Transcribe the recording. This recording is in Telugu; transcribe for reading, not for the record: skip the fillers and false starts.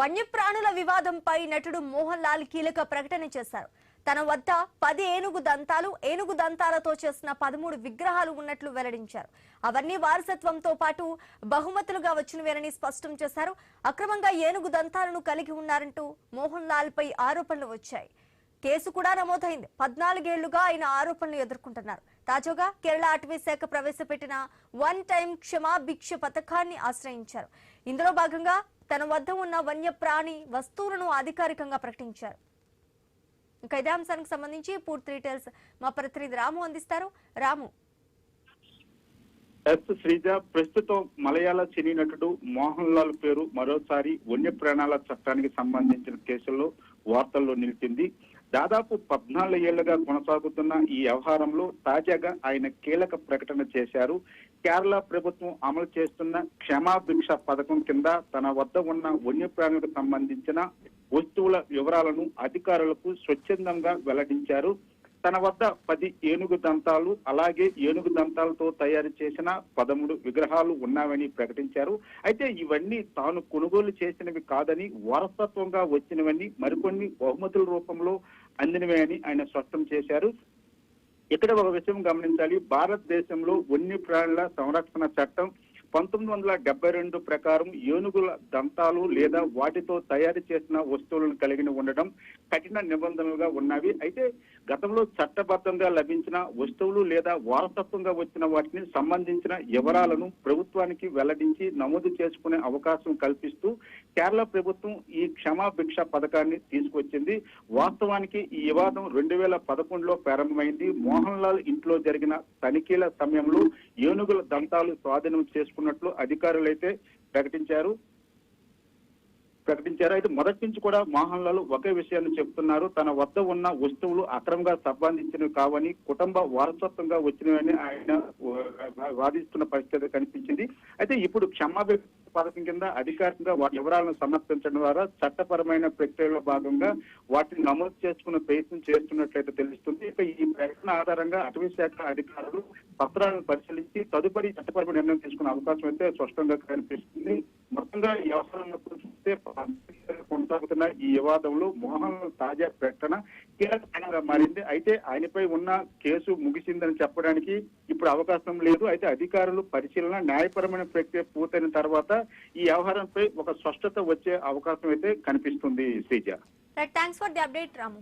వన్యప్రాణుల వివాదంపై నటుడు మోహన్ లాల్ కీలక ప్రకటన చేశారు. తన వద్ద 10 ఏనుగు దంతాలతో చేసిన 13 విగ్రహాలు ఉన్నట్లు వెల్లడించారు. అవన్నీ వారసత్వంతో పాటు బహుమతులుగా వచ్చినవేనని స్పష్టం చేశారు. అక్రమంగా ఏనుగు దంతాలను కలిగి ఉన్నారంటూ మోహన్ లాల్ పై ఆరోపణలు వచ్చాయి. కేసు కూడా నమోదైంది. 14 ఏళ్లుగా ఆయన ఆరోపణలు ఎదుర్కొంటున్నారు. తాజాగా కేరళ అటవీ శాఖ ప్రవేశపెట్టిన వన్ టైం క్షమాభిక్ష పథకాన్ని ఆశ్రయించారు. ఇందులో భాగంగా తన వద్ద ఉన్న వన్యప్రాణి వస్తువులను అధికారికంగా ప్రకటించారు. ఇంకా ఇదే అంశానికి సంబంధించి పూర్తి డీటెయిల్స్ మా ప్రతినిధి రాము అందిస్తారు. రాము. శ్రీజ, ప్రస్తుతం మలయాళ సినీ నటుడు మోహన్ లాల్ పేరు మరోసారి వన్యప్రాణాల చట్టానికి సంబంధించిన కేసుల్లో వార్తల్లో నిలిచింది. దాదాపు 14 ఏళ్లుగా కొనసాగుతున్న ఈ వ్యవహారంలో తాజాగా ఆయన కీలక ప్రకటన చేశారు. కేరళ ప్రభుత్వం అమలు చేస్తున్న క్షమాభిక్ష పథకం కింద తన వద్ద ఉన్న వన్యప్రాణులకు సంబంధించిన వస్తువుల వివరాలను అధికారులకు స్వచ్ఛందంగా వెల్లడించారు. తన వద్ద 10 ఏనుగు దంతాలు, అలాగే ఏనుగు దంతాలతో తయారు చేసిన 13 విగ్రహాలు ఉన్నావని ప్రకటించారు. అయితే ఇవన్నీ తాను కొనుగోలు చేసినవి కాదని, వారసత్వంగా వచ్చినవని, మరికొన్ని బహుమతుల రూపంలో అందినవే అని ఆయన స్పష్టం చేశారు. ఇక్కడ ఒక విషయం గమనించాలి. భారతదేశంలో వన్యప్రాణుల సంరక్షణ చట్టం 1972 ప్రకారం ఏనుగుల దంతాలు లేదా వాటితో తయారు చేసిన వస్తువులను కలిగి ఉండడం కఠిన నిబంధనలుగా ఉన్నవి. అయితే గతంలో చట్టబద్ధంగా లభించిన వస్తువులు లేదా వారసత్వంగా వచ్చిన వాటిని సంబంధించిన వివరాలను ప్రభుత్వానికి వెల్లడించి నమోదు చేసుకునే అవకాశం కల్పిస్తూ కేరళ ప్రభుత్వం ఈ క్షమాభిక్ష పథకాన్ని తీసుకొచ్చింది. వాస్తవానికి ఈ వివాదం 2011లో ప్రారంభమైంది. మోహన్ లాల్ ఇంట్లో జరిగిన తనిఖీల సమయంలో ఏనుగుల దంతాలు స్వాధీనం చేసుకున్నట్లు అధికారులైతే ప్రకటించారు. అయితే మొదటి నుంచి కూడా మోహన్ లాల్ ఒకే విషయాన్ని చెప్తున్నారు. తన వద్ద ఉన్న వస్తువులు అక్రమంగా సంబంధించినవి కావని, కుటుంబ వారసత్వంగా వచ్చినవని ఆయన వాదిస్తున్న పరిస్థితి కనిపించింది. అయితే ఇప్పుడు క్షమాభిక్ష పథకం కింద అధికారికంగా వాటి వివరాలను సమర్పించడం ద్వారా చట్టపరమైన ప్రక్రియలో భాగంగా వాటిని నమోదు చేసుకునే ప్రయత్నం చేస్తున్నట్లయితే తెలుస్తుంది. ఇక ఈ ప్రకటన ఆధారంగా అటవీ శాఖ అధికారులు పత్రాలను పరిశీలించి తదుపరి చట్టపరమైన నిర్ణయం తీసుకునే అవకాశం అయితే స్పష్టంగా కనిపిస్తుంది. మొత్తంగా ఈ వ్యవహారంలో చూస్తే కొనసాగుతున్న ఈ వివాదంలో మోహన్ తాజా ప్రకటన కీలకంగా మారింది. అయితే ఆయనపై ఉన్న కేసు ముగిసిందని చెప్పడానికి ఇప్పుడు అవకాశం లేదు. అయితే అధికారులు పరిశీలన, న్యాయపరమైన ప్రక్రియ పూర్తయిన తర్వాత ఈ వ్యవహారంపై ఒక స్పష్టత వచ్చే అవకాశం అయితే కనిపిస్తుంది. Sreeja, thanks for the update Ramu.